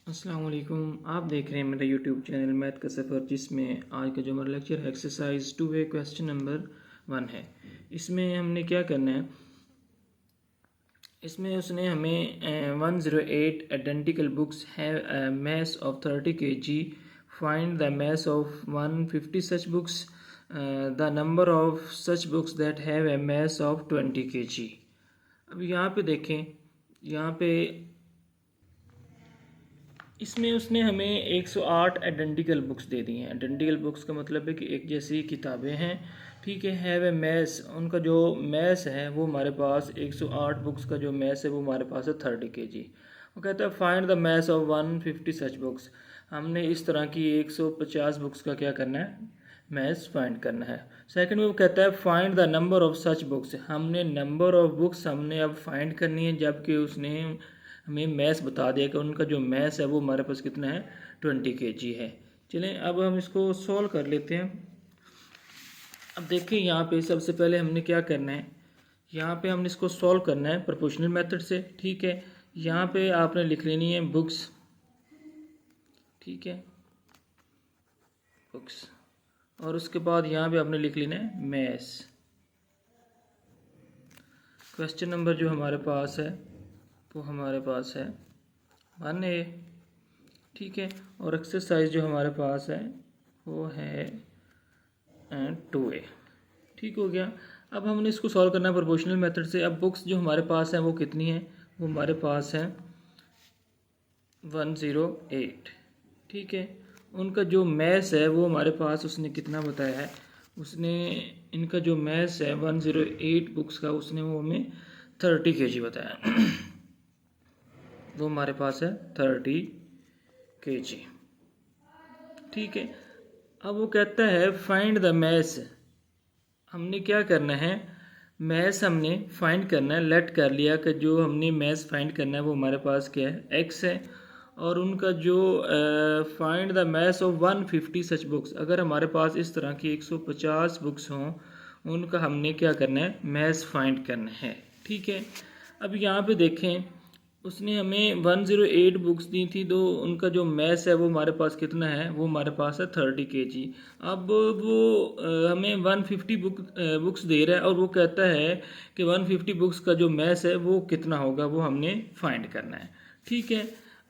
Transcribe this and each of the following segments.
अस्सलाम वालेकुम। आप देख रहे हैं मेरा यूट्यूब चैनल मैथ का सफ़र, जिसमें आज का जो हमारा लेक्चर है एक्सरसाइज 2A क्वेश्चन नंबर 1 है। इसमें हमने क्या करना है, इसमें उसने हमें 108 आइडेंटिकल बुक्स है mass of 30 kg, find the mass of 150 such books, the number of such books that have a mass of 20 kg। अब यहाँ पे देखें, यहाँ पे इसमें उसने हमें 108 आइडेंटिकल बुक्स दे दी हैं। आइडेंटिकल बुक्स का मतलब है कि एक जैसी किताबें हैं, ठीक है। हैव ए मैस, उनका जो मैस है वो हमारे पास 108 बुक्स का जो मैस है वो हमारे पास है 30 kg। वो कहता है find the mass of 150 such books. हमने इस तरह की 150 बुक्स का क्या करना है, मैस फाइंड करना है। सेकंड में वो कहता है find the number of such books. हमने नंबर ऑफ बुक्स हमने अब फाइंड करनी है, जबकि उसने हमें मैस बता दिया कि उनका जो मैस है वो हमारे पास कितना है, 20 kg है। चलें अब हम इसको सॉल्व कर लेते हैं। अब देखिए यहाँ पे सबसे पहले हमने क्या करना है, यहाँ पे हमने इसको सॉल्व करना है प्रोपोर्शनल मेथड से, ठीक है। यहाँ पे आपने लिख लेनी है बुक्स, ठीक है, बुक्स, और उसके बाद यहाँ पे आपने लिख लेना है मैस। क्वेश्चन नंबर जो हमारे पास है वो हमारे पास है 1A, ठीक है, और एक्सरसाइज जो हमारे पास है वो है 2A, ठीक हो गया। अब हमने इसको सॉल्व करना है प्रोपोर्शनल मेथड से। अब बुक्स जो हमारे पास हैं वो कितनी हैं, वो हमारे पास है 108, ठीक है। उनका जो मैस है वो हमारे पास उसने कितना बताया है, उसने इनका जो मैस है 108 बुक्स का उसने वो हमें 30 kg बताया वो हमारे पास है 30 kg, ठीक है। अब वो कहता है फाइंड द मैस। हमने क्या करना है, मैस हमने फाइंड करना है। लेट कर लिया कि जो हमने मैस फाइंड करना है वो हमारे पास क्या है, एक्स है। और उनका जो find the mass of 150 such books, अगर हमारे पास इस तरह की 150 बुक्स हों, उनका हमने क्या करना है, मैस फाइंड करना है, ठीक है। अब यहाँ पे देखें, उसने हमें 108 बुक्स दी थी, तो उनका जो मैस है वो हमारे पास कितना है, वो हमारे पास है 30 kg। अब वो हमें 150 बुक्स दे रहा है और वो कहता है कि 150 बुक्स का जो मैस है वो कितना होगा, वो हमने फाइंड करना है, ठीक है।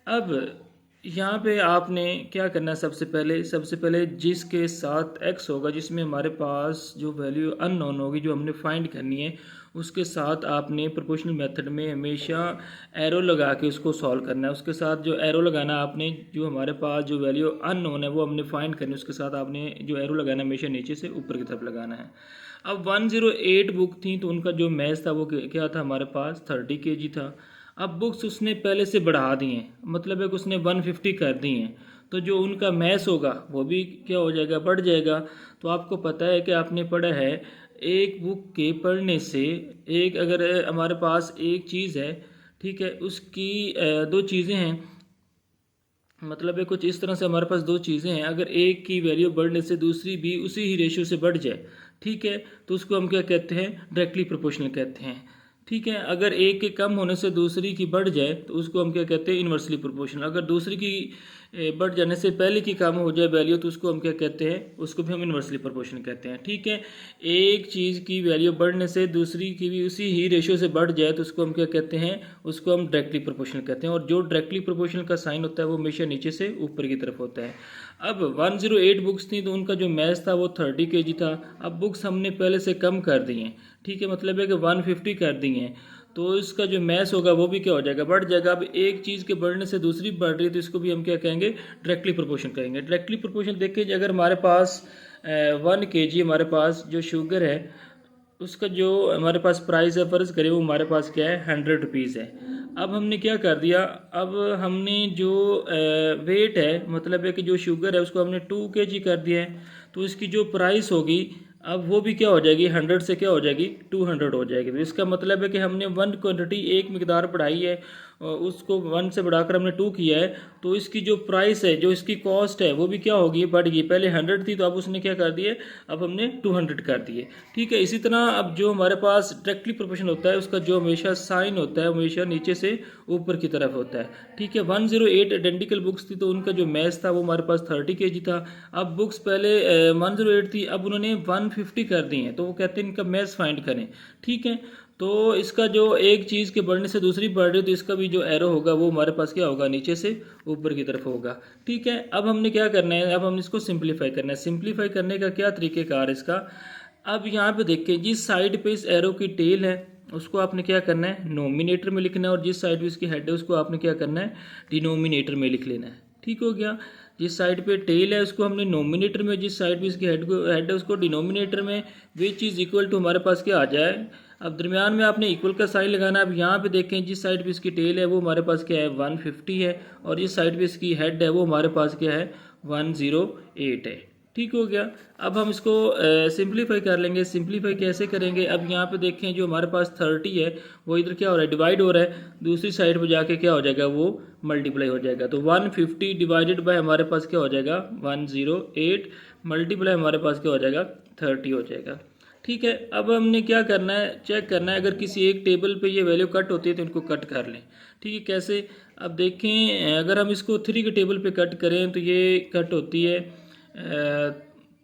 अब यहाँ पे आपने क्या करना है, सबसे पहले जिसके साथ x होगा, जिसमें हमारे पास जो वैल्यू अननोन होगी जो हमने फाइंड करनी है, उसके साथ आपने प्रोपोर्शनल मेथड में हमेशा एरो लगा के उसको सॉल्व करना है। उसके साथ जो एरो लगाना आपने, जो हमारे पास जो वैल्यू अननोन है वो हमने फाइंड करनी है, उसके साथ आपने जो एरो लगाना हमेशा नीचे से ऊपर की तरफ लगाना है। अब 108 बुक थी तो उनका जो मैच था वो क्या था, हमारे पास 30 kg था। अब बुक्स उसने पहले से बढ़ा दी हैं, मतलब है कि उसने 150 कर दी हैं, तो जो उनका मैस होगा वो भी क्या हो जाएगा, बढ़ जाएगा। तो आपको पता है कि आपने पढ़ा है, एक बुक के पढ़ने से, एक अगर हमारे पास एक चीज़ है, ठीक है, उसकी दो चीज़ें हैं, मतलब है कुछ इस तरह से हमारे पास दो चीज़ें हैं, अगर एक की वैल्यू बढ़ने से दूसरी भी उसी ही रेशियो से बढ़ जाए, ठीक है, तो उसको हम क्या कहते हैं, डायरेक्टली प्रोपोर्शनल कहते हैं, ठीक है। अगर एक के कम होने से दूसरी की बढ़ जाए तो उसको हम क्या कहते हैं, इन्वर्सली प्रोपोर्शनल। अगर दूसरी की बढ़ जाने से पहले की कम हो जाए वैल्यू तो उसको हम क्या कहते हैं, उसको भी हम इन्वर्सली प्रोपोर्शनल कहते हैं, ठीक है। एक चीज़ की वैल्यू बढ़ने से दूसरी की भी उसी ही रेशियो से बढ़ जाए तो उसको हम क्या कहते हैं, उसको हम डायरेक्टली प्रोपोर्शनल कहते हैं। और जो डायरेक्टली प्रोपोर्शनल का साइन होता है वो हमेशा नीचे से ऊपर की तरफ होता है। अब 108 बुक्स थी तो उनका जो मैच था वो 30 kg था। अब बुक्स हमने पहले से कम कर दी हैं, ठीक है, मतलब है कि 150 कर दी हैं, तो इसका जो मैस होगा वो भी क्या हो जाएगा, बढ़ जाएगा। अब एक चीज़ के बढ़ने से दूसरी बढ़ रही है तो इसको भी हम क्या कहेंगे, डायरेक्टली प्रोपोर्शन कहेंगे। डायरेक्टली प्रोपोर्शन देखिए, अगर हमारे पास 1 kg हमारे पास जो शुगर है उसका जो हमारे पास प्राइस है, फ़र्ज़ करें वो हमारे पास क्या है, 100 रुपीज़ है। अब हमने क्या कर दिया, अब हमने जो वेट है, मतलब है कि जो शुगर है उसको हमने 2 kg कर दिया है, तो इसकी जो प्राइस होगी अब वो भी क्या हो जाएगी, 100 से क्या हो जाएगी, 200 हो जाएगी। तो इसका मतलब है कि हमने वन क्वांटिटी, एक मिकदार बढ़ाई है उसको 1 से बढ़ाकर हमने 2 किया है, तो इसकी जो प्राइस है, जो इसकी कॉस्ट है, वो भी क्या होगी, बढ़ गई। पहले 100 थी तो अब उसने क्या कर दिए, अब हमने 200 कर दिए। ठीक है, इसी तरह अब जो हमारे पास डायरेक्टली प्रोपोर्शन होता है उसका जो हमेशा साइन होता है हमेशा नीचे से ऊपर की तरफ होता है। ठीक है, 108 आइडेंटिकल बुक्स थी तो उनका जो मैच था वो हमारे पास 30 kg था। अब बुक्स पहले 108 थी, अब उन्होंने 150 कर दी हैं, तो वो कहते हैं इनका मैच फाइंड करें। ठीक है, तो इसका जो एक चीज़ के बढ़ने से दूसरी बढ़ रही है तो इसका भी जो एरो होगा वो हमारे पास क्या होगा, नीचे से ऊपर की तरफ होगा। ठीक है, अब हमने क्या करना है, अब हम इसको सिंप्लीफाई करना है। सिंप्लीफाई करने का क्या तरीक़ेकार है इसका, अब यहाँ पे देखें जिस साइड पे इस एरो की टेल है उसको आपने क्या करना है, नोमिनेटर में लिखना है, और जिस साइड पे इसकी हेड है उसको आपने क्या करना है, डिनोमिनेटर में लिख लेना है। ठीक हो गया, जिस साइड पे टेल है उसको हमने नोमिनेटर में, जिस साइड पे इसकी हेड है उसको डिनोमिनेटर में, विच चीज़ इक्वल टू हमारे पास क्या आ जाए। अब दरमियान में आपने इक्वल का साइन लगाना है। अब यहाँ पे देखें जिस साइड पे इसकी टेल है वो हमारे पास क्या है, 150 है, और जिस साइड पे इसकी हेड है वो हमारे पास क्या है, 108 है। ठीक हो गया, अब हम इसको सिंप्लीफाई कर लेंगे। सिंप्लीफाई कैसे करेंगे, अब यहाँ पे देखें जो हमारे पास 30 है वो इधर क्या हो रहा है, डिवाइड हो रहा है, दूसरी साइड पे जाके क्या हो जाएगा, वो मल्टीप्लाई हो जाएगा। तो 150 डिवाइडेड बाय हमारे पास क्या हो जाएगा, 108 मल्टीप्लाई हमारे पास क्या हो जाएगा, 30 हो जाएगा। ठीक है, अब हमने क्या करना है, चेक करना है अगर किसी एक टेबल पे ये वैल्यू कट होती है तो इनको कट कर लें। ठीक है, कैसे, अब देखें अगर हम इसको 3 के टेबल पे कट करें तो ये कट होती है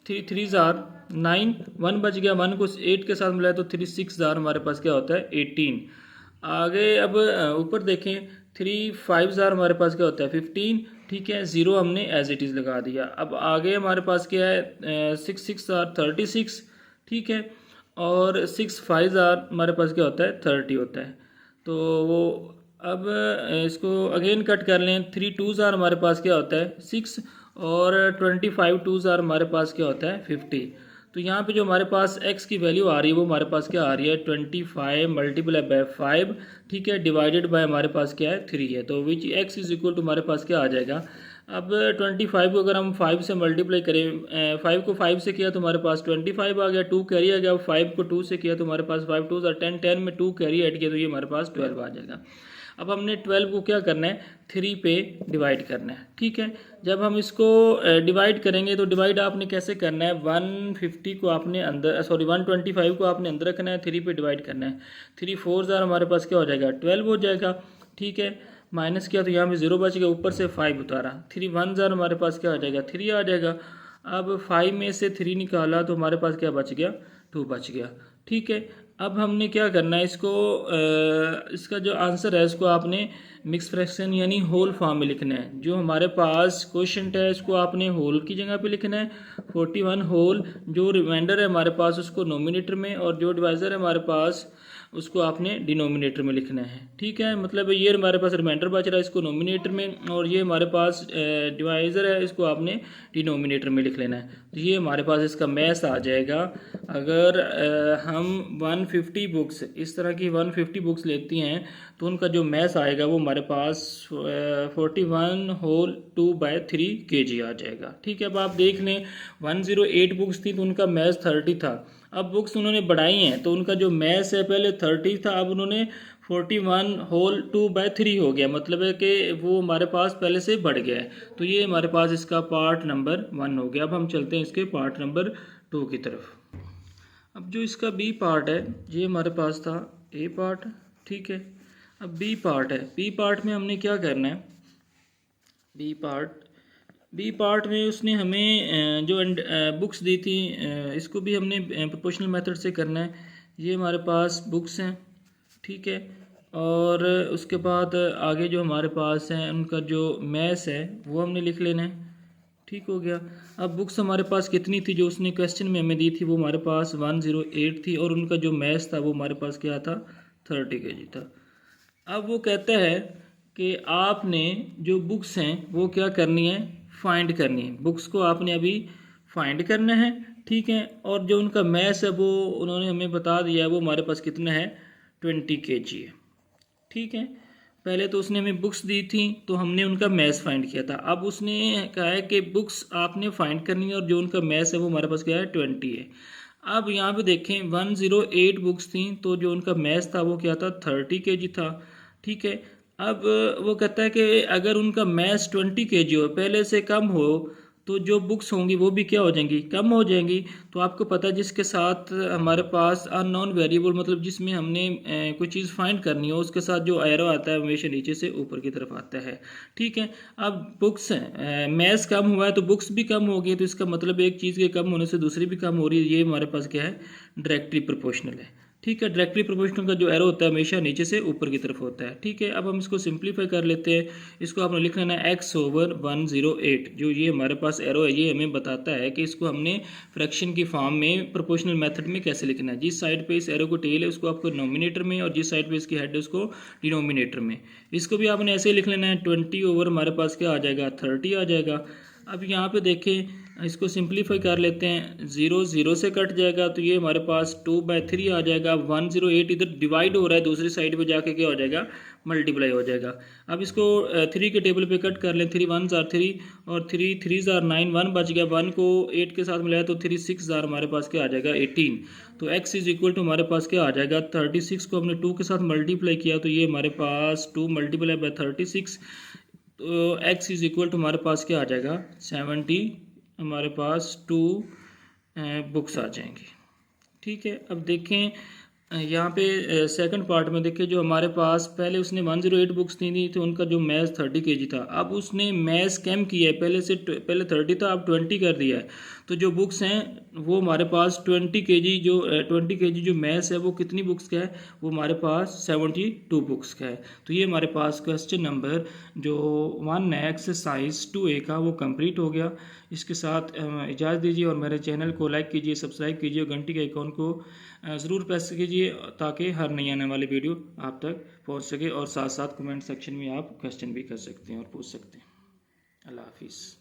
3 3 जार 9, 1 बच गया, 1 को 8 के साथ मिलाया तो 3 6 जार हमारे पास क्या होता है, 18। आगे अब ऊपर देखें 3 5 जार हमारे पास क्या होता है, 15। ठीक है, 0 हमने एज इट इज़ लगा दिया। अब आगे हमारे पास क्या है, 6 6 जार 36। ठीक है, और 6 5 जार हमारे पास क्या होता है, 30 होता है। तो वो अब इसको अगेन कट कर लें, 3 2 जार हमारे पास क्या होता है, 6, और 25 2 जार हमारे पास क्या होता है, 50। तो यहाँ पे जो हमारे पास x की वैल्यू आ रही है वो हमारे पास क्या आ रही है, 25 मल्टीप्लाई बाय 5। ठीक है, डिवाइडेड बाय हमारे पास क्या है, 3 है, तो विच x इज इक्वल टू हमारे पास क्या आ जाएगा। अब 25 को अगर हम 5 से मल्टीप्लाई करें, 5 को 5 से किया तो हमारे पास 25 आ गया, 2 कैरी आ गया। 5 को 2 से किया तो हमारे पास 5 2 10, 10 में 2 कैरी ऐड किया तो ये हमारे पास 12 आ जाएगा। अब हमने 12 को क्या करना है, 3 पे डिवाइड करना है। ठीक है, जब हम इसको डिवाइड करेंगे तो डिवाइड आपने कैसे करना है, 150 को आपने अंदर, सॉरी 125 को आपने अंदर रखना है, 3 पे डिवाइड करना है। 3 4 जार हमारे पास क्या हो जाएगा, 12 हो जाएगा। ठीक है, माइनस किया तो यहाँ पे 0 बच गया, ऊपर से 5 उतारा, 3 1 जार हमारे पास क्या आ जाएगा, 3 आ जाएगा। अब 5 में से 3 निकाला तो हमारे पास क्या बच गया, 2 बच गया। ठीक है, अब हमने क्या करना है, इसको इसका जो आंसर है इसको आपने मिक्स फ्रैक्शन यानी होल फॉर्म में लिखना है। जो हमारे पास क्वेश्चन है इसको आपने होल की जगह पे लिखना है, 41 होल। जो रिमाइंडर है हमारे पास उसको नोमिनेटर में, और जो डिवाइज़र है हमारे पास उसको आपने डिनोमिनेटर में लिखना है। ठीक है, मतलब ये हमारे पास रिमाइंडर बच रहा है इसको नोमिनेटर में, और ये हमारे पास डिवाइज़र है इसको आपने डिनोमिनेटर में लिख लेना है। तो ये हमारे पास इसका मैथ आ जाएगा। अगर हम 150 बुक्स इस तरह की 150 बुक्स लेती हैं तो उनका जो मैथ आएगा वो हमारे पास 41 होल 2/3 kg आ जाएगा। ठीक है, अब आप देख लें 108 बुक्स थी तो उनका मैथ 30 था। अब बुक्स उन्होंने बढ़ाई हैं तो उनका जो मैथ है पहले 30 था, अब उन्होंने 41 होल 2/3 हो गया, मतलब है कि वो हमारे पास पहले से बढ़ गया है। तो ये हमारे पास इसका पार्ट नंबर 1 हो गया। अब हम चलते हैं इसके पार्ट नंबर 2 की तरफ। अब जो इसका बी पार्ट है ये हमारे पास था ए पार्ट। ठीक है, अब बी पार्ट है। बी पार्ट में हमने क्या करना है, बी पार्ट में उसने हमें जो बुक्स दी थी इसको भी हमने प्रोपोर्शनल मेथड से करना है। ये हमारे पास बुक्स हैं। ठीक है, और उसके बाद आगे जो हमारे पास हैं उनका जो मैथ्स है वो हमने लिख लेना है। ठीक हो गया। अब बुक्स हमारे पास कितनी थी, जो उसने क्वेश्चन में हमें दी थी वो हमारे पास 108 थी, और उनका जो मैथ्स था वो हमारे पास क्या था, 30 kg था। अब वो कहता है कि आपने जो बुक्स हैं वो क्या करनी है, फाइंड करनी है। बुक्स को आपने अभी फाइंड करना है। ठीक है, और जो उनका मैथ्स है वो उन्होंने हमें बता दिया है, वो हमारे पास कितना है, 20 kg है। ठीक है, पहले तो उसने हमें बुक्स दी थी तो हमने उनका मैथ्स फाइंड किया था। अब उसने कहा है कि बुक्स आपने फाइंड करनी है और जो उनका मैथ्स है वो हमारे पास क्या है, 20 है। अब यहाँ पे देखें 108 बुक्स थी तो जो उनका मैथ्स था वो क्या था, 30 kg था। ठीक है, अब वो कहता है कि अगर उनका मैथ्स 20 kg हो, पहले से कम हो, तो जो बुक्स होंगी वो भी क्या हो जाएंगी, कम हो जाएंगी। तो आपको पता है जिसके साथ हमारे पास अननोन वेरिएबल, मतलब जिसमें हमने कोई चीज़ फाइंड करनी हो, उसके साथ जो एरो आता है हमेशा नीचे से ऊपर की तरफ आता है। ठीक है, अब बुक्स मैथ्स कम हुआ है तो बुक्स भी कम हो गई, तो इसका मतलब एक चीज़ के कम होने से दूसरी भी कम हो रही है। ये हमारे पास क्या है, डायरेक्टली प्रोपोर्शनल है। ठीक है, डायरेक्टली प्रोपोर्शनल का जो एरो होता है हमेशा नीचे से ऊपर की तरफ होता है। ठीक है, अब हम इसको सिंप्लीफाई कर लेते हैं। इसको आपने लिख लेना है x/108। जो ये हमारे पास एरो है ये हमें बताता है कि इसको हमने फ्रैक्शन की फॉर्म में प्रोपोर्शनल मेथड में कैसे लिखना है। जिस साइड पे इस एरो को टेल है उसको आपको नोमिनेटर में, और जिस साइड पे इसकी हेड है उसको डिनोमिनेटर में। इसको भी आपने ऐसे ही लिख लेना है, 20 ओवर हमारे पास क्या आ जाएगा, 30 आ जाएगा। अब यहाँ पे देखें, इसको सिंप्लीफाई कर लेते हैं, 0 0 से कट जाएगा तो ये हमारे पास 2/3 आ जाएगा। 108 इधर डिवाइड हो रहा है, दूसरी साइड पे जाके क्या हो जाएगा, मल्टीप्लाई हो जाएगा। अब इसको 3 के टेबल पे कट कर लें, 3 1s are 3 और 3 3s are 9, 1 बच गया। 1 को 8 के साथ मिलाया तो 3 6 हमारे पास क्या आ जाएगा, 18। तो x इज इक्वल टू हमारे पास क्या आ जाएगा, 36 को हमने 2 के साथ मल्टीप्लाई किया तो ये हमारे पास 2 मल्टीप्लाई बाय 36, तो x इज इक्वल टू हमारे पास क्या आ जाएगा, 70। हमारे पास 2 बुक्स आ जाएंगी। ठीक है, अब देखें यहाँ पे सेकंड पार्ट में देखिए, जो हमारे पास पहले उसने 108 बुक्स दी थी तो उनका जो मैथ्स 30 kg था। अब उसने मैथ्स कम किया है, पहले 30 था, अब 20 कर दिया है। तो जो बुक्स हैं वो हमारे पास 20 kg, जो 20 kg जो मैथ्स है वो कितनी बुक्स का है, वो हमारे पास 72 बुक्स का है। तो ये हमारे पास क्वेश्चन नंबर जो 1 है एक्सरसाइज 2A का वो कंप्लीट हो गया। इसके साथ इजाज़त दीजिए और मेरे चैनल को लाइक कीजिए, सब्सक्राइब कीजिए और घंटी के आइकॉन को ज़रूर प्रेस कीजिए ताकि हर नई आने वाली वीडियो आप तक पहुंच सके। और साथ साथ कमेंट सेक्शन में आप क्वेश्चन भी कर सकते हैं और पूछ सकते हैं। अल्लाह हाफिज़।